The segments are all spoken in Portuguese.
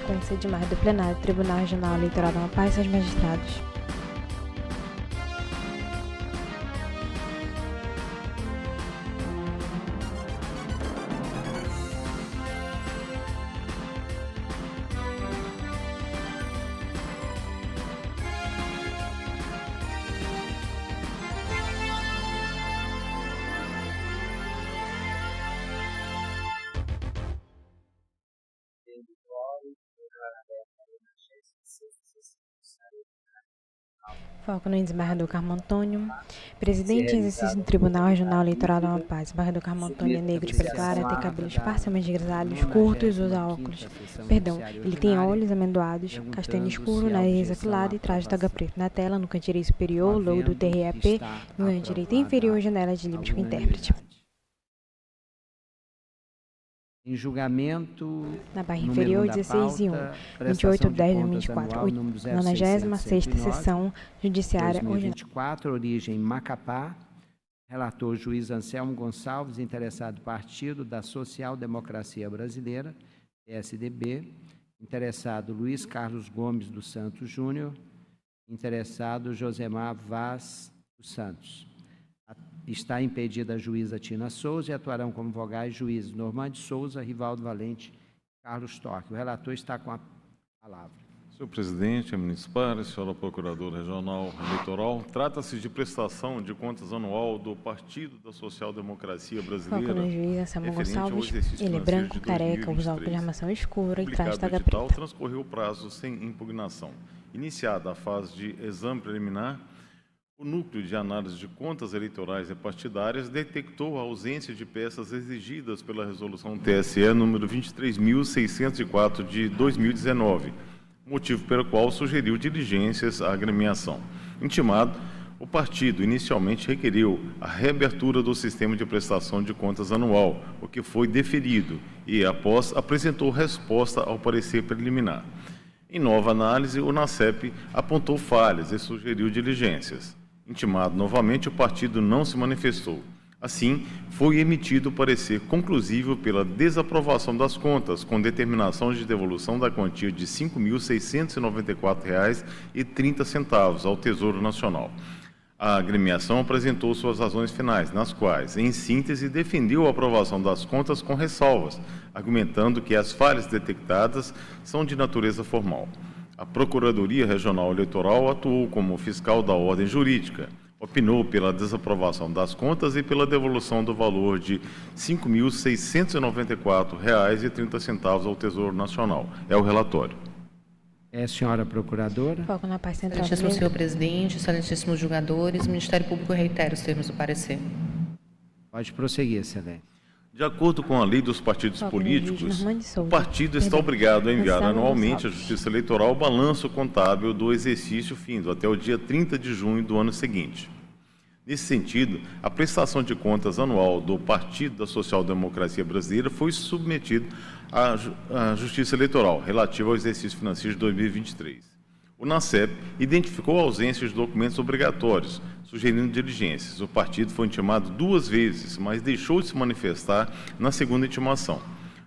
sequência de março do plenário do Tribunal Regional Eleitoral do Amapá e seus magistrados. Foco no desembargador Carmo Antônio, presidente em exercício do Tribunal Regional Eleitoral do Amapá. Desembargador Carmo Antônio é negro de pele clara, tem cabelos parcialmente grisalhos, curtos, usa óculos. Ele tem olhos amendoados, castanho escuro, nariz afilado e traje toga preto. Na tela, no canto direito superior, logo do TREP, no canto direito inferior, janela de Libras com intérprete. Em julgamento, na barra inferior, 16 e 1, 28 de 10 de 2024, 96ª Sessão Judiciária 2024, origem Macapá, relator juiz Anselmo Gonçalves, interessado partido da Social Democracia Brasileira, PSDB, interessado Luiz Carlos Gomes dos Santos Júnior, interessado Josemar Vaz dos Santos. Está impedida a juíza Tina Souza e atuarão como vogais juízes Normande Souza, Rivaldo Valente, Carlos Torque. O relator está com a palavra. Senhor presidente, eminentes pares, senhora procuradora regional eleitoral, trata-se de prestação de contas anual do Partido da Social Democracia Brasileira. Foco no juiz Anselmo Gonçalves. Ele é branco, careca, usa óculos de armação escura e traz toga preta. Transcorreu o prazo sem impugnação. Iniciada a fase de exame preliminar, o Núcleo de Análise de Contas Eleitorais e Partidárias detectou a ausência de peças exigidas pela Resolução TSE número 23.604 de 2019, motivo pelo qual sugeriu diligências à agremiação. Intimado, o partido inicialmente requeriu a reabertura do sistema de prestação de contas anual, o que foi deferido e, após, apresentou resposta ao parecer preliminar. Em nova análise, o NACEP apontou falhas e sugeriu diligências. Intimado novamente, o partido não se manifestou. Assim, foi emitido o parecer conclusivo pela desaprovação das contas, com determinação de devolução da quantia de R$ 5.694,30 ao Tesouro Nacional. A agremiação apresentou suas razões finais, nas quais, em síntese, defendeu a aprovação das contas com ressalvas, argumentando que as falhas detectadas são de natureza formal. A Procuradoria Regional Eleitoral atuou como fiscal da ordem jurídica, opinou pela desaprovação das contas e pela devolução do valor de R$ 5.694,30 ao Tesouro Nacional. É o relatório. Senhora Procuradora. Foco na paz central. Excelentíssimo senhor presidente, excelentíssimos julgadores, o Ministério Público reitera os termos do parecer. Pode prosseguir, excelência. De acordo com a lei dos partidos políticos, o partido está obrigado a enviar anualmente à Justiça Eleitoral o balanço contábil do exercício findo até o dia 30 de junho do ano seguinte. Nesse sentido, a prestação de contas anual do Partido da Social Democracia Brasileira foi submetida à Justiça Eleitoral, relativa ao exercício financeiro de 2023. O NACEP identificou a ausência de documentos obrigatórios, sugerindo diligências. O partido foi intimado 2 vezes, mas deixou de se manifestar na segunda intimação.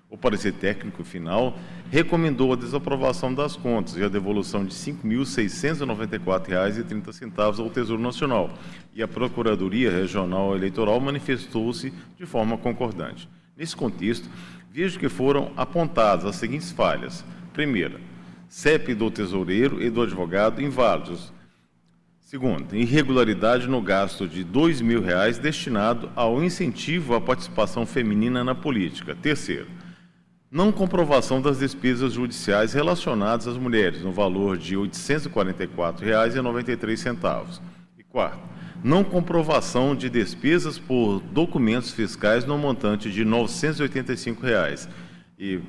O parecer técnico final recomendou a desaprovação das contas e a devolução de R$ 5.694,30 ao Tesouro Nacional, e a Procuradoria Regional Eleitoral manifestou-se de forma concordante. Nesse contexto, vejo que foram apontadas as seguintes falhas. Primeira, CEP do tesoureiro e do advogado inválidos. Segunda, irregularidade no gasto de R$ 2.000 destinado ao incentivo à participação feminina na política. Terceiro, não comprovação das despesas judiciais relacionadas às mulheres, no valor de R$ 844,93. E quarto, não comprovação de despesas por documentos fiscais no montante de R$ 985. E,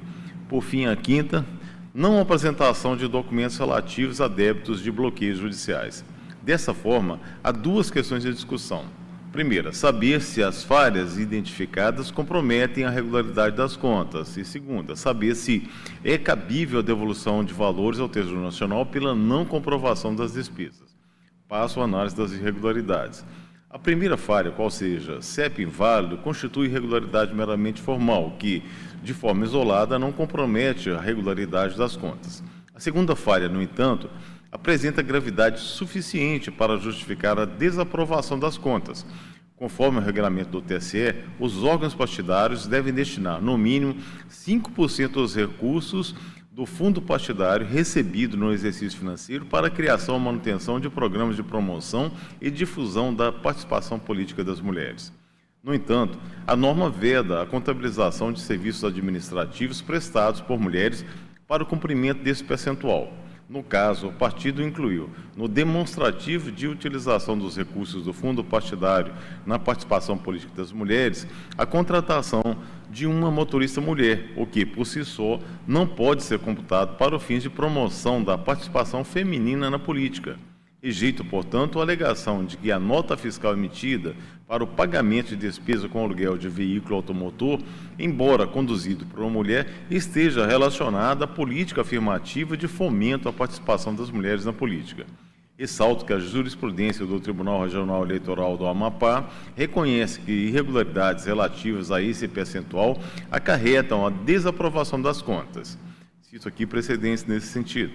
por fim, a quinta, não apresentação de documentos relativos a débitos de bloqueios judiciais. Dessa forma, há 2 questões de discussão. Primeira, saber se as falhas identificadas comprometem a regularidade das contas. E segunda, saber se é cabível a devolução de valores ao Tesouro Nacional pela não comprovação das despesas. Passo a análise das irregularidades. A primeira falha, qual seja CEP inválido, constitui irregularidade meramente formal, que, de forma isolada, não compromete a regularidade das contas. A segunda falha, no entanto, apresenta gravidade suficiente para justificar a desaprovação das contas. Conforme o regulamento do TSE, os órgãos partidários devem destinar, no mínimo, 5% dos recursos do fundo partidário recebido no exercício financeiro para a criação e manutenção de programas de promoção e difusão da participação política das mulheres. No entanto, a norma veda a contabilização de serviços administrativos prestados por mulheres para o cumprimento desse percentual. No caso, o partido incluiu, no demonstrativo de utilização dos recursos do fundo partidário na participação política das mulheres, a contratação de uma motorista mulher, o que, por si só, não pode ser computado para o fim de promoção da participação feminina na política. Rejeito, portanto, a alegação de que a nota fiscal emitida para o pagamento de despesa com aluguel de veículo automotor, embora conduzido por uma mulher, esteja relacionada à política afirmativa de fomento à participação das mulheres na política. Ressalto que a jurisprudência do Tribunal Regional Eleitoral do Amapá reconhece que irregularidades relativas a esse percentual acarretam a desaprovação das contas. Cito aqui precedentes nesse sentido.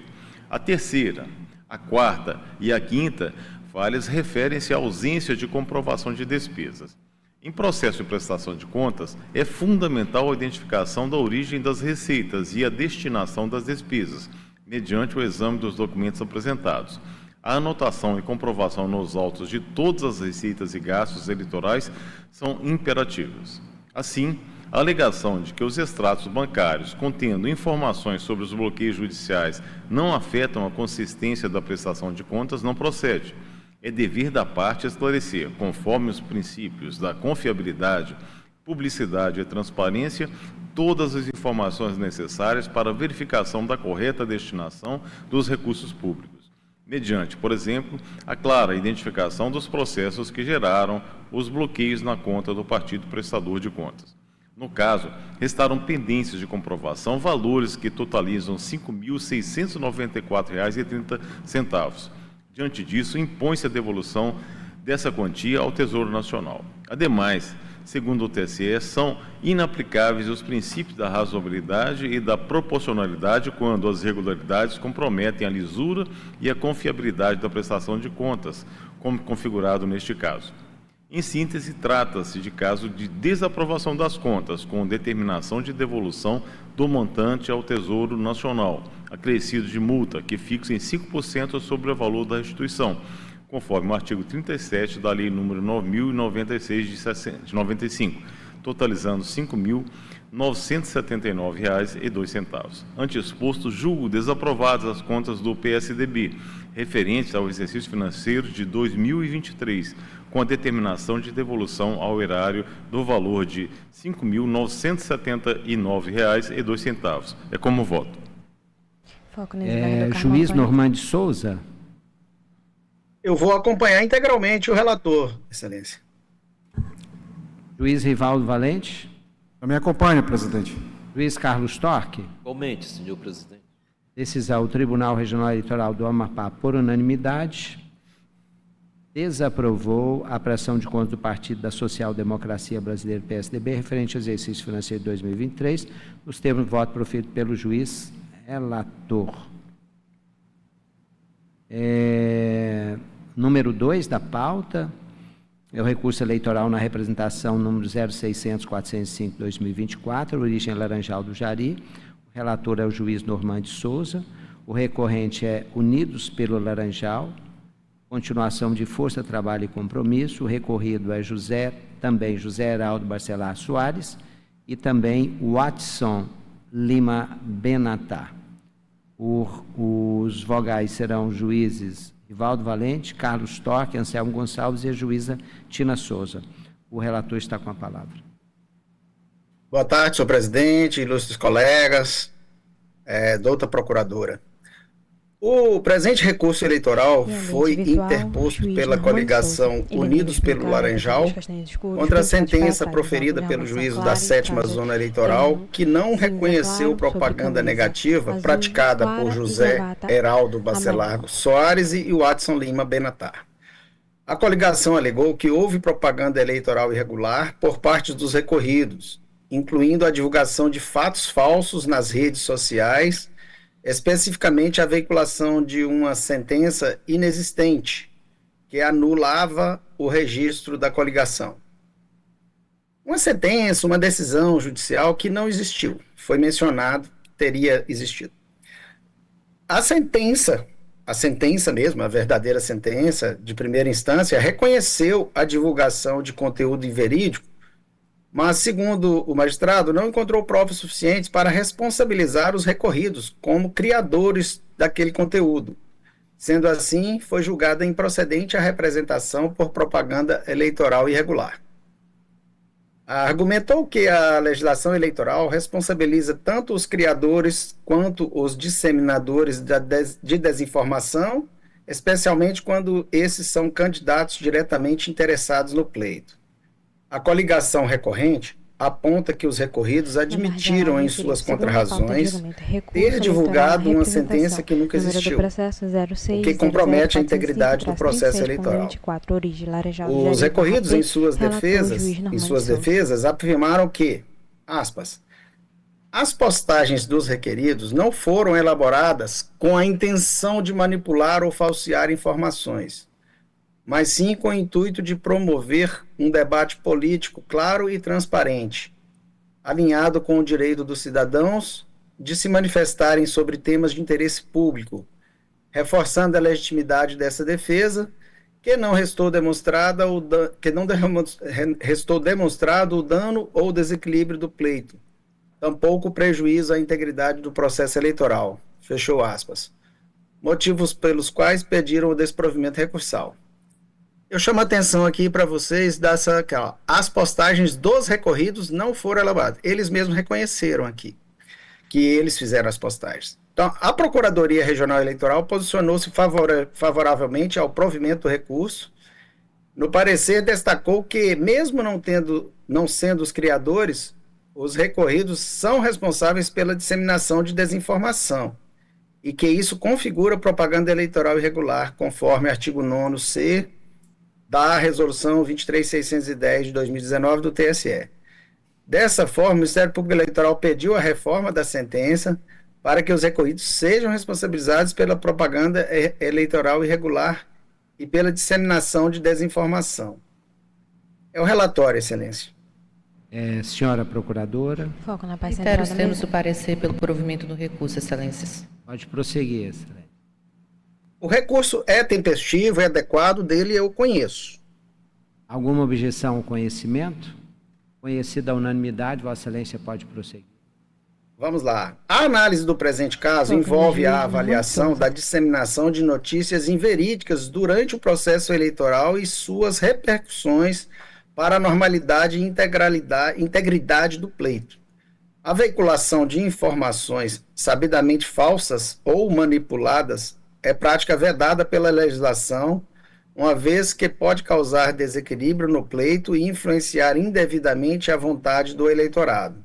A terceira, a quarta e a quinta falhas referem-se à ausência de comprovação de despesas. Em processo de prestação de contas, é fundamental a identificação da origem das receitas e a destinação das despesas, mediante o exame dos documentos apresentados. A anotação e comprovação nos autos de todas as receitas e gastos eleitorais são imperativas. Assim, a alegação de que os extratos bancários contendo informações sobre os bloqueios judiciais não afetam a consistência da prestação de contas não procede. É dever da parte esclarecer, conforme os princípios da confiabilidade, publicidade e transparência, todas as informações necessárias para a verificação da correta destinação dos recursos públicos, mediante, por exemplo, a clara identificação dos processos que geraram os bloqueios na conta do partido prestador de contas. No caso, restaram pendências de comprovação valores que totalizam R$ 5.694,30. Diante disso, impõe-se a devolução dessa quantia ao Tesouro Nacional. Ademais, segundo o TSE, são inaplicáveis os princípios da razoabilidade e da proporcionalidade quando as irregularidades comprometem a lisura e a confiabilidade da prestação de contas, como configurado neste caso. Em síntese, trata-se de caso de desaprovação das contas, com determinação de devolução do montante ao Tesouro Nacional, acrescido de multa, que fixa em 5% sobre o valor da restituição, conforme o artigo 37 da Lei nº 9.096 de 95, totalizando R$ 5.979,02. Ante exposto, julgo desaprovadas as contas do PSDB, referentes ao exercício financeiro de 2023, com a determinação de devolução ao erário do valor de R$ 5.979,02. É como voto. Foco no Isidoro do Juiz Carmo Normando de Souza. Eu vou acompanhar integralmente o relator, Excelência. Juiz Rivaldo Valente. Também acompanho, presidente. Juiz Carlos Torque. Igualmente, senhor presidente. Decisão: o Tribunal Regional Eleitoral do Amapá, por unanimidade, desaprovou a prestação de contas do Partido da Social Democracia Brasileira, PSDB, referente ao exercício financeiro de 2023, nos termos do voto proferido pelo juiz relator. Número 2 da pauta é o recurso eleitoral na representação número 0600-405-2024, origem Laranjal do Jari. O relator é o juiz Normando de Souza. O recorrente é Unidos pelo Laranjal, continuação de Força, Trabalho e Compromisso. O recorrido é também José Heraldo Barcelar Soares e também Watson Lima Benatar. Os vogais serão juízes Rivaldo Valente, Carlos Torque, Anselmo Gonçalves e a juíza Tina Souza. O relator está com a palavra. Boa tarde, senhor presidente, ilustres colegas, doutora procuradora. O presente recurso eleitoral foi interposto pela coligação Unidos pelo Laranjal contra a sentença proferida pelo juízo da 7ª Zona Eleitoral, que não reconheceu propaganda negativa praticada por José Heraldo Bacelar Soares e Watson Lima Benatar. A coligação alegou que houve propaganda eleitoral irregular por parte dos recorridos, incluindo a divulgação de fatos falsos nas redes sociais, especificamente a veiculação de uma sentença inexistente, que anulava o registro da coligação. Uma sentença, uma decisão judicial que não existiu. Foi mencionado que teria existido. A sentença mesmo, a verdadeira sentença de primeira instância, reconheceu a divulgação de conteúdo inverídico, mas, segundo o magistrado, não encontrou provas suficientes para responsabilizar os recorridos como criadores daquele conteúdo. Sendo assim, foi julgada improcedente a representação por propaganda eleitoral irregular. Argumentou que a legislação eleitoral responsabiliza tanto os criadores quanto os disseminadores de desinformação, especialmente quando esses são candidatos diretamente interessados no pleito. A coligação recorrente aponta que os recorridos admitiram em suas contrarrazões ter divulgado uma sentença que nunca existiu, o que compromete a integridade do processo eleitoral. Os recorridos, em suas defesas, afirmaram que, aspas, as postagens dos requeridos não foram elaboradas com a intenção de manipular ou falsear informações, mas sim com o intuito de promover um debate político claro e transparente, alinhado com o direito dos cidadãos de se manifestarem sobre temas de interesse público, reforçando a legitimidade dessa defesa, que não restou demonstrado o dano ou desequilíbrio do pleito, tampouco prejuízo à integridade do processo eleitoral. Fechou aspas. Motivos pelos quais pediram o desprovimento recursal. Eu chamo a atenção aqui para vocês dessa, as postagens dos recorridos não foram elaboradas. Eles mesmos reconheceram aqui que eles fizeram as postagens. Então, a Procuradoria Regional Eleitoral posicionou-se favoravelmente ao provimento do recurso. No parecer, destacou que, mesmo não sendo os criadores, os recorridos são responsáveis pela disseminação de desinformação e que isso configura propaganda eleitoral irregular, conforme artigo 9º-C da Resolução 23.610 de 2019 do TSE. Dessa forma, o Ministério Público Eleitoral pediu a reforma da sentença para que os recorridos sejam responsabilizados pela propaganda eleitoral irregular e pela disseminação de desinformação. É o relatório, Excelência. Senhora Procuradora. Foco na paz Reitero central os da termos mesa. do parecer pelo provimento do recurso, Excelências. Pode prosseguir, Excelência. O recurso é tempestivo, é adequado, dele eu conheço. Alguma objeção ao conhecimento? Conhecida a unanimidade, Vossa Excelência pode prosseguir. Vamos lá. A análise do presente caso envolve a avaliação da disseminação de notícias inverídicas durante o processo eleitoral e suas repercussões para a normalidade e integridade do pleito. A veiculação de informações sabidamente falsas ou manipuladas é prática vedada pela legislação, uma vez que pode causar desequilíbrio no pleito e influenciar indevidamente a vontade do eleitorado.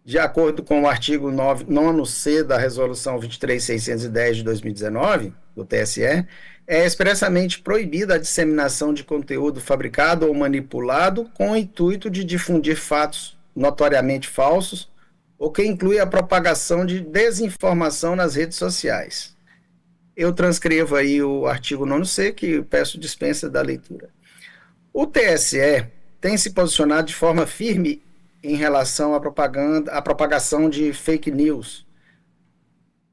De acordo com o artigo 9º-C da Resolução 23.610 de 2019, do TSE, é expressamente proibida a disseminação de conteúdo fabricado ou manipulado com o intuito de difundir fatos notoriamente falsos ou que inclui a propagação de desinformação nas redes sociais. Eu transcrevo aí o artigo 9º-C, que peço dispensa da leitura. O TSE tem se posicionado de forma firme em relação à propagação de fake news,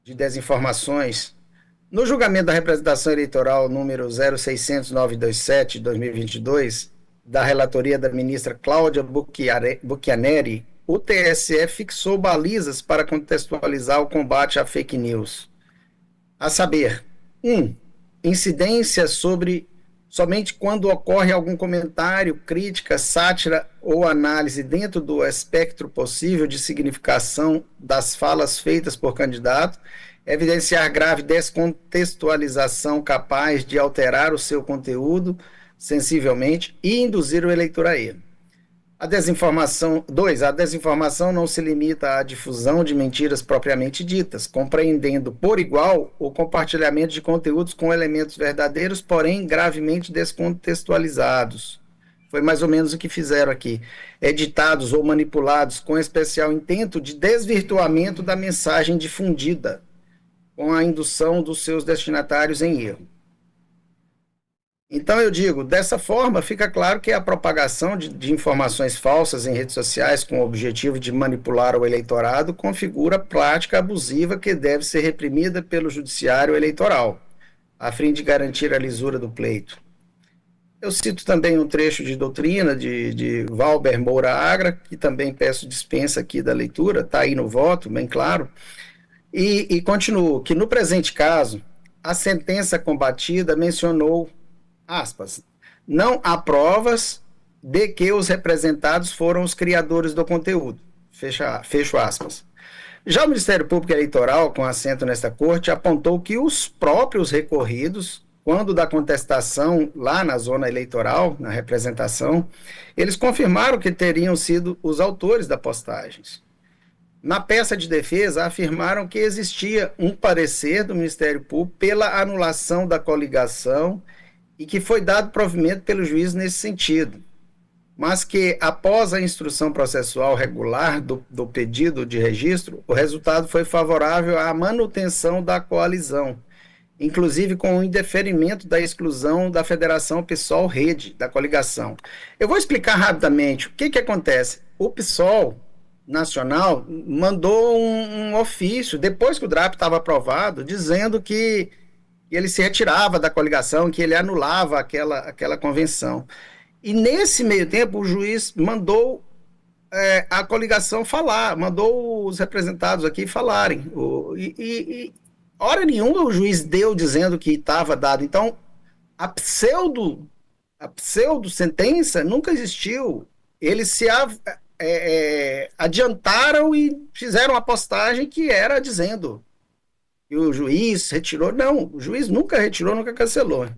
de desinformações. No julgamento da representação eleitoral número 0600-927 de 2022, da relatoria da ministra Cláudia Buchianeri, o TSE fixou balizas para contextualizar o combate à fake news. A saber, 1. Incidência somente quando ocorre algum comentário, crítica, sátira ou análise dentro do espectro possível de significação das falas feitas por candidato, evidenciar grave descontextualização capaz de alterar o seu conteúdo sensivelmente e induzir o eleitor a erro. A desinformação não se limita à difusão de mentiras propriamente ditas, compreendendo por igual o compartilhamento de conteúdos com elementos verdadeiros, porém gravemente descontextualizados. Foi mais ou menos o que fizeram aqui. Editados ou manipulados com especial intento de desvirtuamento da mensagem difundida, com a indução dos seus destinatários em erro. Então, eu digo, dessa forma, fica claro que a propagação de informações falsas em redes sociais com o objetivo de manipular o eleitorado configura prática abusiva que deve ser reprimida pelo judiciário eleitoral, a fim de garantir a lisura do pleito. Eu cito também um trecho de doutrina de Valber Moura Agra, que também peço dispensa aqui da leitura, está aí no voto, bem claro, e continuo, que no presente caso, a sentença combatida mencionou, aspas, não há provas de que os representados foram os criadores do conteúdo, fecho aspas. Já o Ministério Público Eleitoral, com assento nesta corte, apontou que os próprios recorridos, quando da contestação lá na zona eleitoral, na representação, eles confirmaram que teriam sido os autores das postagens. Na peça de defesa, afirmaram que existia um parecer do Ministério Público pela anulação da coligação e que foi dado provimento pelo juiz nesse sentido, mas que, após a instrução processual regular do pedido de registro, o resultado foi favorável à manutenção da coalizão, inclusive com o indeferimento da exclusão da Federação PSOL-Rede, da coligação. Eu vou explicar rapidamente o que acontece. O PSOL Nacional mandou um ofício, depois que o DRAP estava aprovado, dizendo que ele se retirava da coligação, que ele anulava aquela convenção. E nesse meio tempo, o juiz mandou a coligação falar, mandou os representados aqui falarem. Hora nenhuma o juiz deu dizendo que estava dado. Então, a pseudo-sentença nunca existiu. Eles se adiantaram e fizeram a postagem que era dizendo que o juiz retirou. Não, o juiz nunca retirou, nunca cancelou.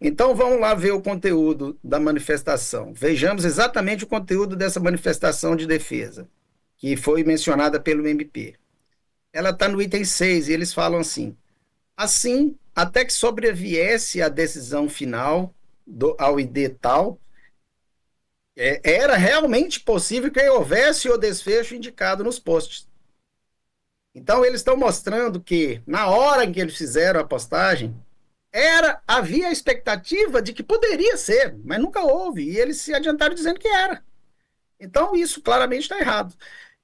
Então, vamos lá ver o conteúdo da manifestação. Vejamos exatamente o conteúdo dessa manifestação de defesa, que foi mencionada pelo MP. Ela está no item 6, e eles falam assim: assim, até que sobreviesse a decisão final ao ID tal, era realmente possível que houvesse o desfecho indicado nos posts. Então, eles estão mostrando que, na hora em que eles fizeram a postagem, havia a expectativa de que poderia ser, mas nunca houve, e eles se adiantaram dizendo que era. Então, isso claramente está errado.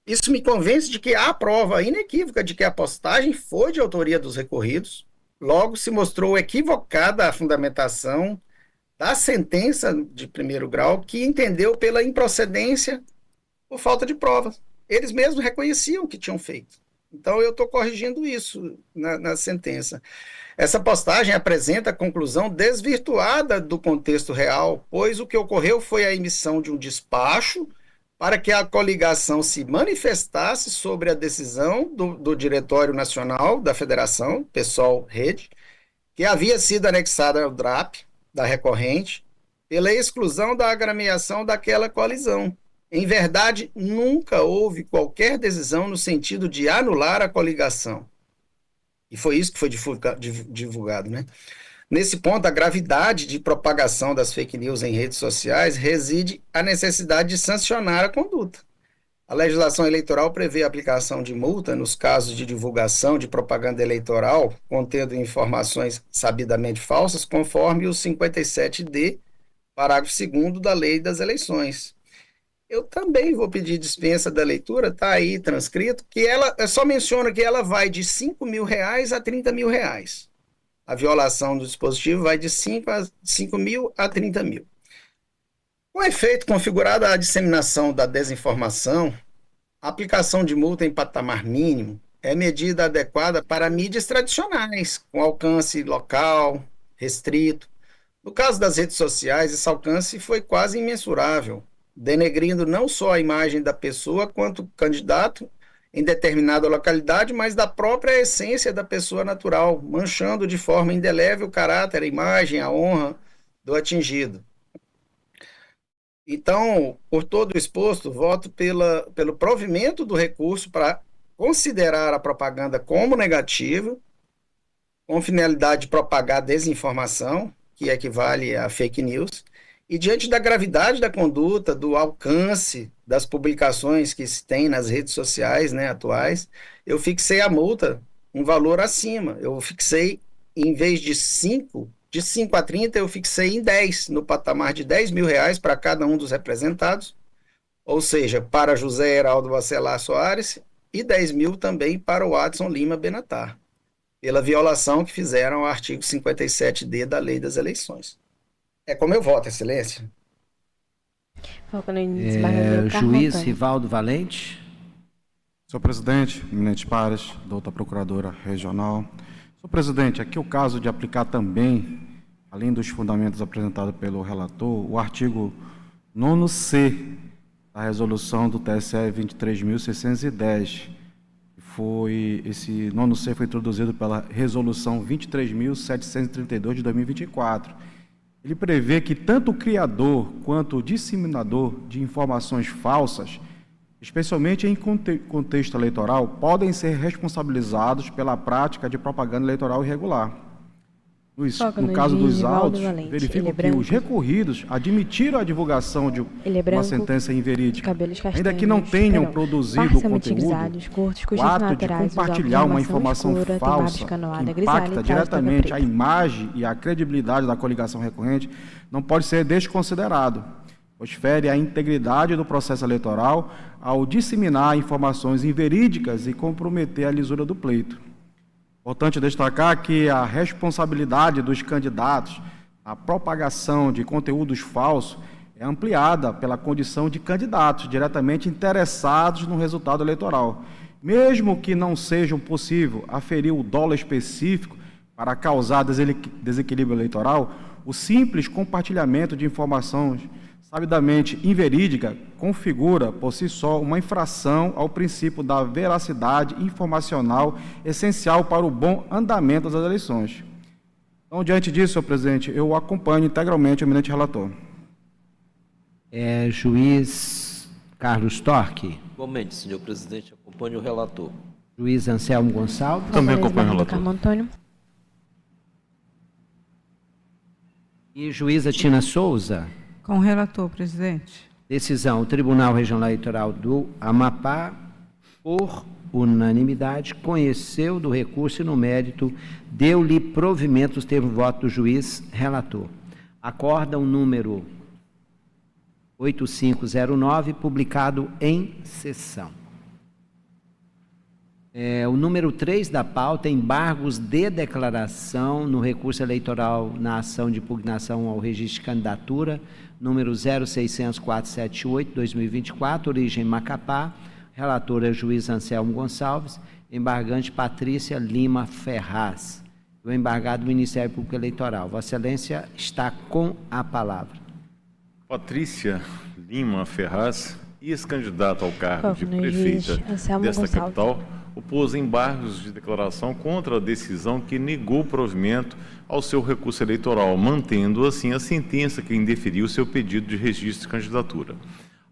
Isso me convence de que há prova inequívoca de que a postagem foi de autoria dos recorridos, logo se mostrou equivocada a fundamentação da sentença de primeiro grau, que entendeu pela improcedência por falta de provas. Eles mesmos reconheciam que tinham feito. Então, eu estou corrigindo isso na sentença. Essa postagem apresenta a conclusão desvirtuada do contexto real, pois o que ocorreu foi a emissão de um despacho para que a coligação se manifestasse sobre a decisão do Diretório Nacional da Federação, PSOL-Rede, que havia sido anexada ao DRAP, da recorrente, pela exclusão da agremiação daquela coalizão. Em verdade, nunca houve qualquer decisão no sentido de anular a coligação. E foi isso que foi divulgado, né? Nesse ponto, a gravidade de propagação das fake news em redes sociais reside a necessidade de sancionar a conduta. A legislação eleitoral prevê a aplicação de multa nos casos de divulgação de propaganda eleitoral contendo informações sabidamente falsas, conforme o 57D, parágrafo 2º da Lei das Eleições. Eu também vou pedir dispensa da leitura, está aí transcrito, que ela só menciona que ela vai de R$5.000 a R$30.000. A violação do dispositivo vai de 5.000 a 30.000. Com efeito configurada a disseminação da desinformação, a aplicação de multa em patamar mínimo é medida adequada para mídias tradicionais, com alcance local, restrito. No caso das redes sociais, esse alcance foi quase imensurável, denegrindo não só a imagem da pessoa quanto candidato em determinada localidade, mas da própria essência da pessoa natural, manchando de forma indelével o caráter, a imagem, a honra do atingido. Então, por todo o exposto, voto pelo provimento do recurso para considerar a propaganda como negativa, com finalidade de propagar desinformação, que equivale a fake news, e diante da gravidade da conduta, do alcance das publicações que se tem nas redes sociais, né, atuais, eu fixei a multa um valor acima. Eu fixei, em vez de 5 a 30, eu fixei em 10, no patamar de R$ 10.000 para cada um dos representados, ou seja, para José Heraldo Bacelar Soares e 10.000 também para o Adson Lima Benatar, pela violação que fizeram ao artigo 57D da Lei das Eleições. É como eu voto, Excelência. Foco no desembargador Carmo Juiz Antônio. Rivaldo Valente. Senhor presidente, eminentes pares, doutora procuradora regional. Senhor presidente, aqui o caso de aplicar também, além dos fundamentos apresentados pelo relator, o artigo 9C da resolução do TSE 23.610. Esse 9C foi introduzido pela resolução 23.732 de 2024. Ele prevê que tanto o criador quanto o disseminador de informações falsas, especialmente em contexto eleitoral, podem ser responsabilizados pela prática de propaganda eleitoral irregular. No caso dos autos, verifico que os recorridos admitiram a divulgação de uma sentença inverídica, ainda que não tenham produzido o conteúdo. O ato de compartilhar uma informação falsa que impacta diretamente a imagem e a credibilidade da coligação recorrente não pode ser desconsiderado, pois fere a integridade do processo eleitoral ao disseminar informações inverídicas e comprometer a lisura do pleito. Importante destacar que a responsabilidade dos candidatos à propagação de conteúdos falsos é ampliada pela condição de candidatos diretamente interessados no resultado eleitoral. Mesmo que não seja possível aferir o dolo específico para causar desequilíbrio eleitoral, o simples compartilhamento de informações sabidamente inverídica configura, por si só, uma infração ao princípio da veracidade informacional essencial para o bom andamento das eleições. Então, diante disso, senhor presidente, eu acompanho integralmente o eminente relator. Juiz Carlos Torque. Igualmente, senhor presidente, acompanho o relator. Juiz Anselmo Gonçalves. Também acompanho o relator. Carmo Antônio. E juíza Tina Souza. Com o relator, presidente. Decisão: o Tribunal Regional Eleitoral do Amapá, por unanimidade, conheceu do recurso e, no mérito, deu-lhe provimento os termos de voto do juiz relator. Acórdão número 8509, publicado em sessão. O número 3 da pauta, embargos de declaração no recurso eleitoral na ação de impugnação ao registro de candidatura, número 0600478-2024, origem Macapá, relatora juiz Anselmo Gonçalves, embargante Patrícia Lima Ferraz, o embargado do Ministério Público Eleitoral. Vossa Excelência está com a palavra. Patrícia Lima Ferraz, ex-candidata ao cargo de Foco no prefeita juiz Anselmo desta Gonçalves. capital, opôs embargos de declaração contra a decisão que negou provimento ao seu recurso eleitoral, mantendo assim a sentença que indeferiu seu pedido de registro de candidatura.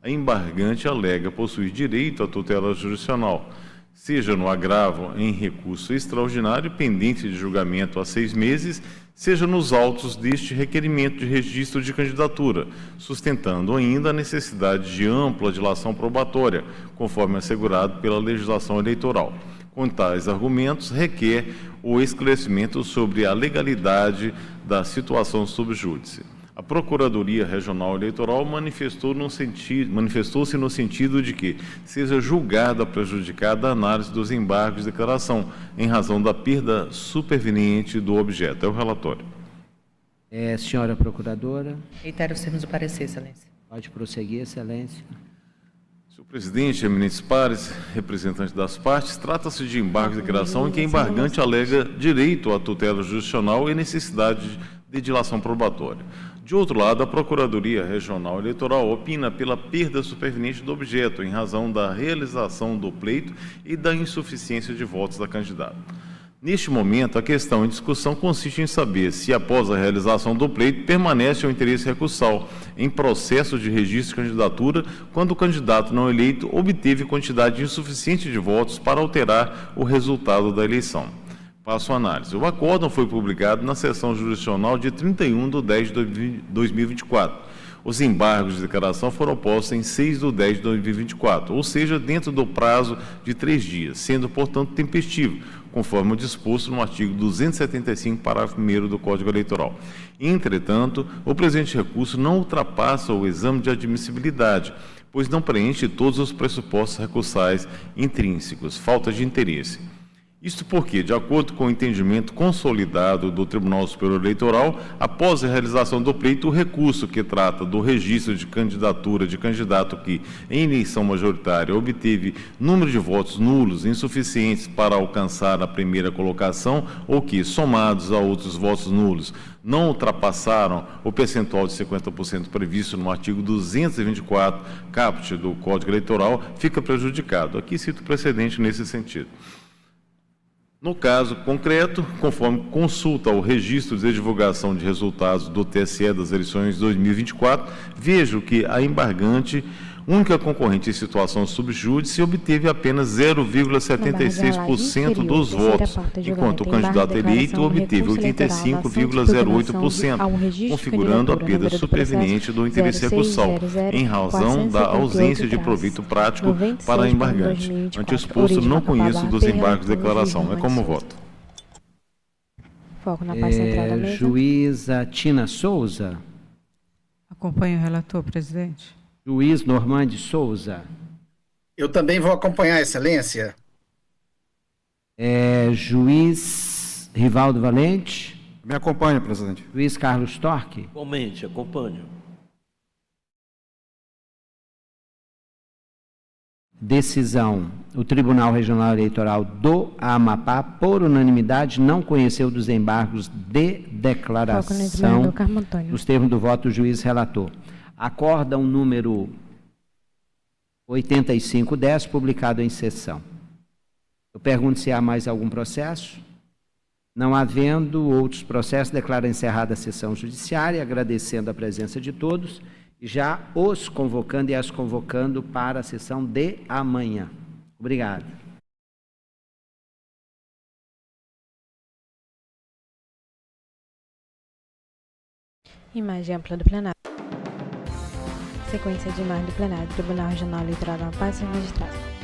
A embargante alega possuir direito à tutela jurisdicional, seja no agravo em recurso extraordinário pendente de julgamento há 6 meses, seja nos autos deste requerimento de registro de candidatura, sustentando ainda a necessidade de ampla dilação probatória, conforme assegurado pela legislação eleitoral. Com tais argumentos, requer o esclarecimento sobre a legalidade da situação sub júdice. A Procuradoria Regional Eleitoral manifestou-se no sentido de que seja julgada prejudicada a análise dos embargos de declaração, em razão da perda superveniente do objeto. É o relatório. Senhora Procuradora. Reitero os termos do parecer, excelência. Pode prosseguir, Excelência. Senhor presidente, eminentes pares, representantes das partes, trata-se de embargo de declaração em que a embargante alega direito à tutela jurisdicional e necessidade de dilação probatória. De outro lado, a Procuradoria Regional Eleitoral opina pela perda superveniente do objeto, em razão da realização do pleito e da insuficiência de votos da candidata. Neste momento, a questão em discussão consiste em saber se, após a realização do pleito, permanece o interesse recursal em processo de registro de candidatura quando o candidato não eleito obteve quantidade insuficiente de votos para alterar o resultado da eleição. Passo a análise. O acórdão foi publicado na sessão jurisdicional de 31/10/2024. Os embargos de declaração foram postos em 6/10/2024, ou seja, dentro do prazo de 3 dias, sendo, portanto, tempestivo, conforme o disposto no artigo 275, parágrafo 1º do Código Eleitoral. Entretanto, o presente recurso não ultrapassa o exame de admissibilidade, pois não preenche todos os pressupostos recursais intrínsecos, falta de interesse. Isto porque, de acordo com o entendimento consolidado do Tribunal Superior Eleitoral, após a realização do pleito, o recurso que trata do registro de candidatura de candidato que, em eleição majoritária, obteve número de votos nulos insuficientes para alcançar a primeira colocação ou que, somados a outros votos nulos, não ultrapassaram o percentual de 50% previsto no artigo 224, caput do Código Eleitoral, fica prejudicado. Aqui cito precedente nesse sentido. No caso concreto, conforme consulta ao registro de divulgação de resultados do TSE das eleições 2024, vejo que a embargante, única concorrente em situação subjúdice, obteve apenas 0,76% dos votos, enquanto o candidato eleito obteve 85,08%, configurando a perda superveniente do interesse recursal, em razão da ausência de proveito prático para a embargante. Ante o exposto, não conheço dos embargos de declaração. É como voto. Foco na parte central da mesa. Juíza Tina Souza. Acompanho o relator, presidente. Juiz Normande Souza. Eu também vou acompanhar, Excelência. Juiz Rivaldo Valente. Me acompanha, presidente. Juiz Carlos Torque. Igualmente, acompanho. Decisão. O Tribunal Regional Eleitoral do Amapá, por unanimidade, não conheceu dos embargos de declaração nos termos do voto do juiz relator. Acórdão número 8510, publicado em sessão. Eu pergunto se há mais algum processo. Não havendo outros processos, declaro encerrada a sessão judiciária, agradecendo a presença de todos e já os convocando e as convocando para a sessão de amanhã. Obrigado. Imagem ampla do plenário. Sequência de imagem do plenário do Tribunal Regional Eleitoral do Amapá e seus magistrados.